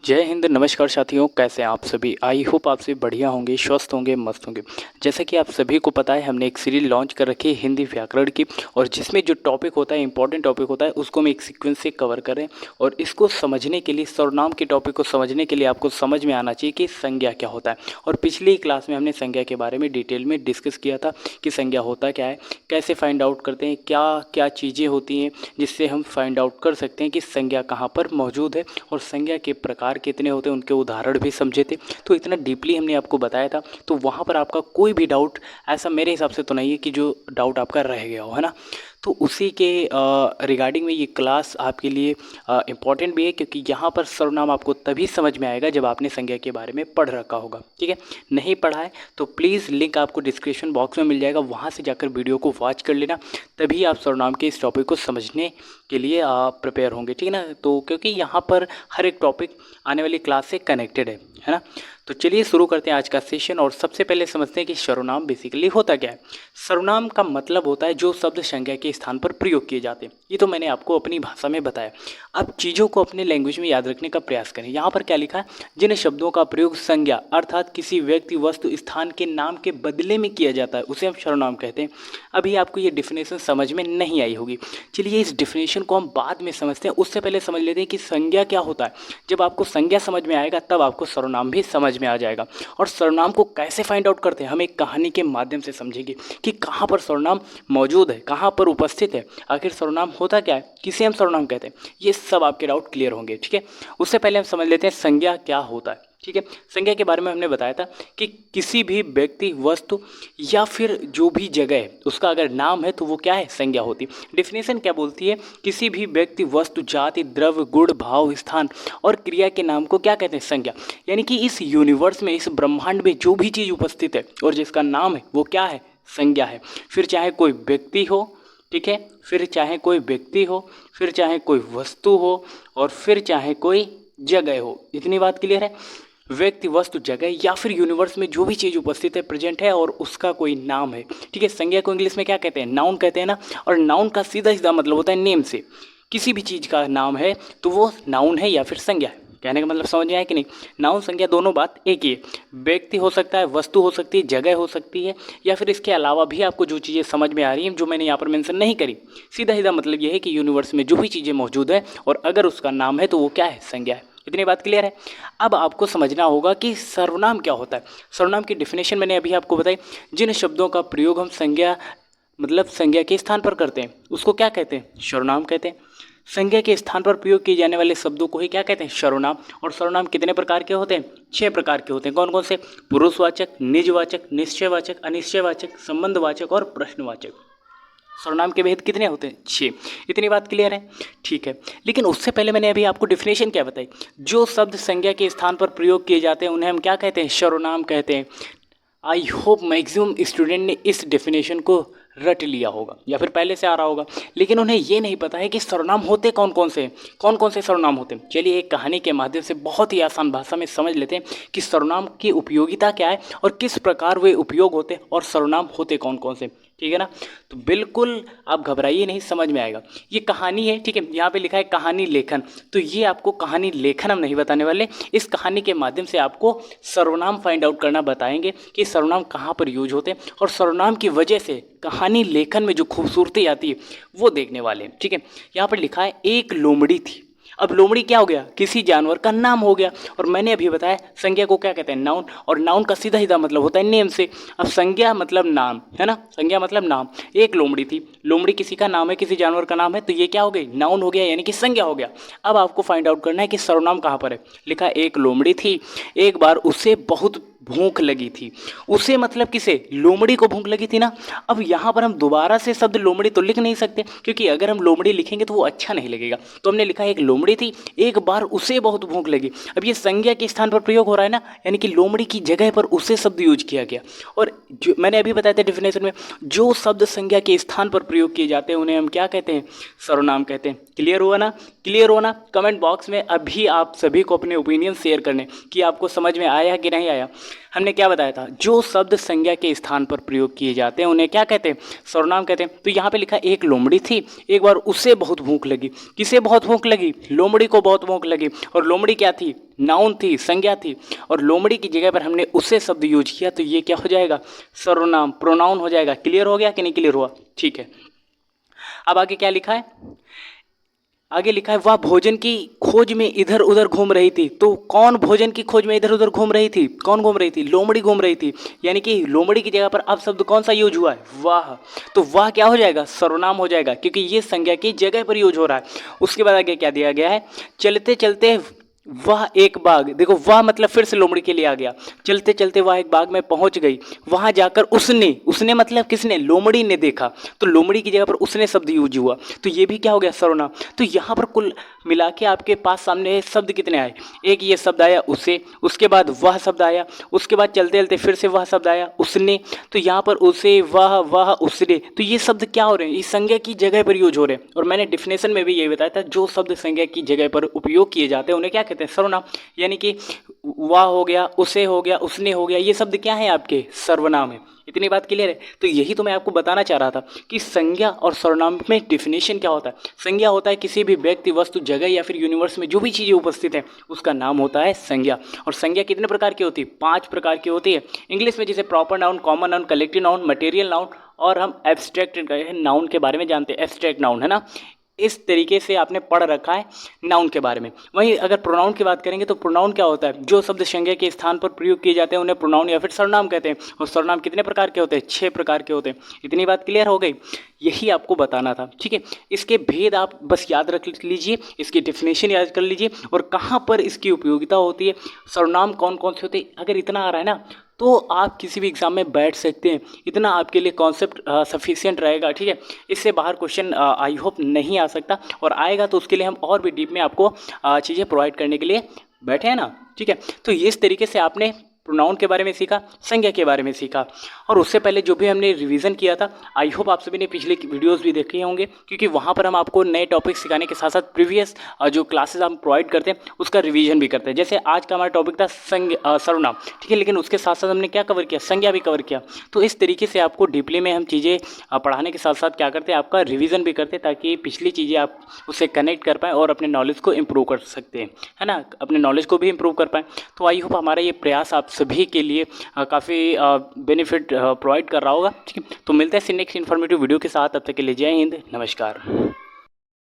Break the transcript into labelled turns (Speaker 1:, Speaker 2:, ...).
Speaker 1: जय हिंद। नमस्कार साथियों, कैसे हैं आप सभी। आई होप आप सभी बढ़िया होंगे, स्वस्थ होंगे, मस्त होंगे। जैसा कि आप सभी को पता है, हमने एक सीरीज लॉन्च कर रखी है हिंदी व्याकरण की, और जिसमें जो टॉपिक होता है, इंपॉर्टेंट टॉपिक होता है, उसको हम एक सीक्वेंस से कवर करें। और इसको समझने के लिए, सर्वनाम के टॉपिक को समझने के लिए आपको समझ में आना चाहिए कि संज्ञा क्या होता है। और पिछली क्लास में हमने संज्ञा के बारे में डिटेल में डिस्कस किया था कि संज्ञा होता क्या है, कैसे फाइंड आउट करते हैं, क्या क्या चीज़ें होती हैं जिससे हम फाइंड आउट कर सकते हैं कि संज्ञा कहाँ पर मौजूद है, और संज्ञा के प्रकार कितने होते हैं, उनके उदाहरण भी समझे थे। तो इतना डीपली हमने आपको बताया था, तो वहाँ पर आपका कोई भी डाउट ऐसा मेरे हिसाब से तो नहीं है कि जो डाउट आपका रह गया हो, है ना। तो उसी के रिगार्डिंग में ये क्लास आपके लिए इम्पॉर्टेंट भी है, क्योंकि यहाँ पर सर्वनाम आपको तभी समझ में आएगा जब आपने संज्ञा के बारे में पढ़ रखा होगा। ठीक है, नहीं पढ़ा है तो प्लीज़ लिंक आपको डिस्क्रिप्शन बॉक्स में मिल जाएगा, वहाँ से जाकर वीडियो को वॉच कर लेना, तभी आप सर्वनाम के इस टॉपिक को समझने के लिए प्रिपेयर होंगे। ठीक है ना, तो क्योंकि यहाँ पर हर एक टॉपिक आने वाली क्लास से कनेक्टेड है ना। तो चलिए शुरू करते हैं आज का सेशन, और सबसे पहले समझते हैं कि सर्वनाम बेसिकली होता क्या है। सर्वनाम का मतलब होता है जो शब्द संज्ञा के स्थान पर प्रयोग किए जाते हैं। ये तो मैंने आपको अपनी भाषा में बताया। अब चीज़ों को अपने लैंग्वेज में याद रखने का प्रयास करें। यहाँ पर क्या लिखा है, जिन शब्दों का प्रयोग संज्ञा अर्थात किसी व्यक्ति, वस्तु, स्थान के नाम के बदले में किया जाता है, उसे हम सर्वनाम कहते हैं। अभी आपको ये डिफिनेशन समझ में नहीं आई होगी, चलिए इस डिफिनेशन को हम बाद में समझते हैं। उससे पहले समझ लेते हैं कि संज्ञा क्या होता है। जब आपको संज्ञा समझ में आएगा तब आपको सर्वनाम भी समझ में आ जाएगा। और सर्वनाम को कैसे फाइंड आउट करते हैं, हम एक कहानी के माध्यम से समझेंगे कि कहाँ पर सर्वनाम मौजूद है, कहाँ पर उपस्थित है, आखिर सर्वनाम होता क्या है, किसे हम सर्वनाम कहते हैं। ये सब आपके डाउट क्लियर होंगे। ठीक है, उससे पहले हम समझ लेते हैं संज्ञा क्या होता है। ठीक है, संज्ञा के बारे में हमने बताया था कि किसी भी व्यक्ति, वस्तु या फिर जो भी जगह है, उसका अगर नाम है तो वो क्या है, संज्ञा होती है। डिफिनेशन क्या बोलती है, किसी भी व्यक्ति, वस्तु, जाति, द्रव्य, गुण, भाव, स्थान और क्रिया के नाम को क्या कहते हैं, संज्ञा। यानी कि इस यूनिवर्स में, इस ब्रह्मांड में जो भी चीज़ उपस्थित है और जिसका नाम है वो क्या है, संज्ञा है। फिर चाहे कोई व्यक्ति हो, ठीक है, फिर चाहे कोई व्यक्ति हो, फिर चाहे कोई वस्तु हो, और फिर चाहे कोई जगह हो। इतनी बात क्लियर है। व्यक्ति, वस्तु, जगह या फिर यूनिवर्स में जो भी चीज़ उपस्थित है, प्रेजेंट है, और उसका कोई नाम है। ठीक है, संज्ञा को इंग्लिश में क्या कहते हैं, नाउन कहते हैं ना। और नाउन का सीधा सीधा मतलब होता है नेम से। किसी भी चीज़ का नाम है तो वो नाउन है या फिर संज्ञा है। कहने का मतलब समझ में आया कि नहीं। नाउन, संज्ञा दोनों बात एक ही है। व्यक्ति हो सकता है, वस्तु हो सकती है, जगह हो सकती है, या फिर इसके अलावा भी आपको जो चीज़ें समझ में आ रही हैं जो मैंने यहाँ पर मेंशन नहीं करी, सीधा सीधा मतलब ये है कि यूनिवर्स में जो भी चीज़ें मौजूद है और अगर उसका नाम है तो वो क्या है, संज्ञा है। इतनी बात क्लियर है। अब आपको समझना होगा कि सर्वनाम क्या होता है। सर्वनाम की डिफिनेशन मैंने अभी आपको बताई। जिन शब्दों का प्रयोग हम संज्ञा मतलब संज्ञा के स्थान पर करते हैं उसको क्या कहते हैं, सर्वनाम कहते हैं। संज्ञा के स्थान पर प्रयोग किए जाने वाले शब्दों को ही क्या कहते हैं, सर्वनाम। और सर्वनाम कितने प्रकार के होते हैं, 6 प्रकार के होते हैं। कौन कौन से, पुरुषवाचक, निजवाचक, निश्चयवाचक, अनिश्चयवाचक, संबंधवाचक और प्रश्नवाचक। सर्वनाम के भेद कितने होते हैं, 6। इतनी बात क्लियर है, ठीक है। लेकिन उससे पहले मैंने अभी आपको डिफिनेशन क्या बताई। जो शब्द संज्ञा के स्थान पर प्रयोग किए जाते हैं उन्हें हम क्या कहते हैं, सर्वनाम कहते हैं। आई होप मैक्सिमम स्टूडेंट ने इस डेफिनेशन को रट लिया होगा या फिर पहले से आ रहा होगा, लेकिन उन्हें ये नहीं पता है कि सर्वनाम होते कौन कौन से, कौन कौन से सर्वनाम होते हैं। चलिए एक कहानी के माध्यम से बहुत ही आसान भाषा में समझ लेते हैं कि सर्वनाम की उपयोगिता क्या है और किस प्रकार वे उपयोग होते हैं और सर्वनाम होते कौन कौन से। ठीक है ना, तो बिल्कुल आप घबराइए नहीं, समझ में आएगा। ये कहानी है, ठीक है, यहाँ पे लिखा है कहानी लेखन, तो ये आपको कहानी लेखन हम नहीं बताने वाले। इस कहानी के माध्यम से आपको सर्वनाम फाइंड आउट करना बताएंगे कि सर्वनाम कहाँ पर यूज होते हैं, और सर्वनाम की वजह से कहानी लेखन में जो खूबसूरती आती है वो देखने वाले हैं। ठीक है, यहाँ पर लिखा है एक लोमड़ी थी। अब लोमड़ी क्या हो गया, किसी जानवर का नाम हो गया। और मैंने अभी बताया संज्ञा को क्या कहते हैं, नाउन, और नाउन का सीधा सीधा मतलब होता है नेम से। अब संज्ञा मतलब नाम, है ना, संज्ञा मतलब नाम। एक लोमड़ी थी, लोमड़ी किसी का नाम है, किसी जानवर का नाम है, तो ये क्या हो गई, नाउन हो गया, यानी कि संज्ञा हो गया। अब आपको फाइंड आउट करना है कि सर्वनाम कहाँ पर है। लिखा एक लोमड़ी थी, एक बार उसे बहुत भूख लगी थी। उसे मतलब किसे, लोमड़ी को भूख लगी थी ना। अब यहाँ पर हम दोबारा से शब्द लोमड़ी तो लिख नहीं सकते, क्योंकि अगर हम लोमड़ी लिखेंगे तो वो अच्छा नहीं लगेगा। तो हमने लिखा एक लोमड़ी थी, एक बार उसे बहुत भूख लगी। अब ये संज्ञा के स्थान पर प्रयोग हो रहा है ना, यानी कि लोमड़ी की जगह पर उसे शब्द यूज किया गया। और जो मैंने अभी बताया था डिफिनेशन में, जो शब्द संज्ञा के स्थान पर प्रयोग किए जाते हैं उन्हें हम क्या कहते हैं, सर्वनाम कहते हैं। क्लियर हुआ ना, क्लियर हो ना। कमेंट बॉक्स में अभी आप सभी को अपने ओपिनियन शेयर करने कि आपको समझ में आया कि नहीं आया। हमने क्या बताया था, जो शब्द संज्ञा के स्थान पर प्रयोग किए जाते हैं उन्हें क्या कहते हैं, सर्वनाम कहते हैं। तो यहाँ पे लिखा एक लोमड़ी थी, एक बार उसे बहुत भूख लगी। किसे बहुत भूख लगी, लोमड़ी को बहुत भूख लगी। और लोमड़ी क्या थी, नाउन थी, संज्ञा थी। और लोमड़ी की जगह पर हमने उसे शब्द यूज किया, तो ये क्या हो जाएगा, सर्वनाम, प्रोनाउन हो जाएगा। क्लियर हो गया कि नहीं क्लियर हुआ, ठीक है। अब आगे क्या लिखा है, आगे लिखा है वह भोजन की खोज में इधर उधर घूम रही थी। तो कौन भोजन की खोज में इधर उधर घूम रही थी, कौन घूम रही थी, लोमड़ी घूम रही थी। यानी कि लोमड़ी की जगह पर अब शब्द कौन सा यूज हुआ है, वह। तो वह क्या हो जाएगा, सर्वनाम हो जाएगा, क्योंकि ये संज्ञा की जगह पर यूज हो रहा है। उसके बाद आगे क्या दिया गया है, चलते चलते वह एक बाग, देखो वह मतलब फिर से लोमड़ी के लिए आ गया। चलते चलते वह एक बाग में पहुंच गई, वहां जाकर उसने, उसने मतलब किसने, लोमड़ी ने देखा। तो लोमड़ी की जगह पर उसने शब्द यूज हुआ, तो ये भी क्या हो गया, सर्वनाम। तो यहाँ पर कुल मिला के आपके पास सामने शब्द कितने आए, एक ये शब्द आया उसे, उसके बाद वह शब्द आया, उसके बाद चलते चलते फिर से वह शब्द आया उसने। तो यहाँ पर उसे, वह उसने, तो ये शब्द क्या हो रहे हैं, इस संज्ञा की जगह पर यूज हो रहे हैं। और मैंने डिफिनेशन में भी यही बताया था, जो शब्द संज्ञा की जगह पर उपयोग किए जाते हैं उन्हें क्या कहते हैं, सर्वनाम। यानी कि वह हो गया, उसे हो गया, उसने हो गया, ये शब्द क्या है आपके, सर्वनाम है। इतनी बात क्लियर है। तो यही तो मैं आपको बताना चाह रहा था कि संज्ञा और सर्वनाम में डिफिनेशन क्या होता है। संज्ञा होता है किसी भी व्यक्ति, वस्तु, जगह या फिर यूनिवर्स में जो भी चीज़ें उपस्थित हैं उसका नाम होता है संज्ञा। और संज्ञा कितने प्रकार की होती है, 5 प्रकार की होती है। इंग्लिश में जैसे proper noun, common noun, collective noun, material noun, और हम एब्स्ट्रैक्ट नाउन के बारे में जानते हैं, एब्स्ट्रैक्ट नाउन, है ना। इस तरीके से आपने पढ़ रखा है नाउन के बारे में। वहीं अगर प्रोनाउन की बात करेंगे तो प्रोनाउन क्या होता है, जो शब्द संज्ञा के स्थान पर प्रयोग किए जाते हैं उन्हें प्रोनाउन या फिर सर्वनाम कहते हैं। और सर्वनाम कितने प्रकार के होते हैं, 6 प्रकार के होते हैं। इतनी बात क्लियर हो गई, यही आपको बताना था, ठीक है। इसके भेद आप बस याद रख लीजिए, इसकी डेफिनेशन याद कर लीजिए, और कहाँ पर इसकी उपयोगिता होती है, सर्वनाम कौन कौन से होते हैं। अगर इतना आ रहा है ना तो आप किसी भी एग्ज़ाम में बैठ सकते हैं। इतना आपके लिए कॉन्सेप्ट सफिशिएंट रहेगा, ठीक है। इससे बाहर क्वेश्चन आई होप नहीं आ सकता, और आएगा तो उसके लिए हम और भी डीप में आपको चीज़ें प्रोवाइड करने के लिए बैठे हैं ना, ठीक है। तो इस तरीके से आपने प्रोनाउन के बारे में सीखा, संज्ञा के बारे में सीखा। और उससे पहले जो भी हमने रिवीजन किया था, आई होप आप सभी ने पिछले वीडियोस भी देखे होंगे, क्योंकि वहाँ पर हम आपको नए टॉपिक सिखाने के साथ साथ प्रीवियस जो क्लासेस हम प्रोवाइड करते हैं उसका रिवीजन भी करते हैं। जैसे आज का हमारा टॉपिक था सर्वनाम, ठीक है, लेकिन उसके साथ साथ हमने क्या कवर किया, संज्ञा भी कवर किया। तो इस तरीके से आपको डीपली में हम चीज़ें पढ़ाने के साथ साथ क्या करते हैं, आपका रिविज़न भी करते हैं, ताकि पिछली चीज़ें आप उससे कनेक्ट कर पाएँ और अपने नॉलेज को इम्प्रूव कर सकते हैं, है ना, अपने नॉलेज को भी इम्प्रूव कर पाएँ। तो आई होप हमारा ये प्रयास आप सभी के लिए काफ़ी बेनिफिट प्रोवाइड कर रहा होगा, ठीक है। तो मिलते हैं नेक्स्ट इन्फॉर्मेटिव वीडियो के साथ, तब तक के लिए जय हिंद, नमस्कार।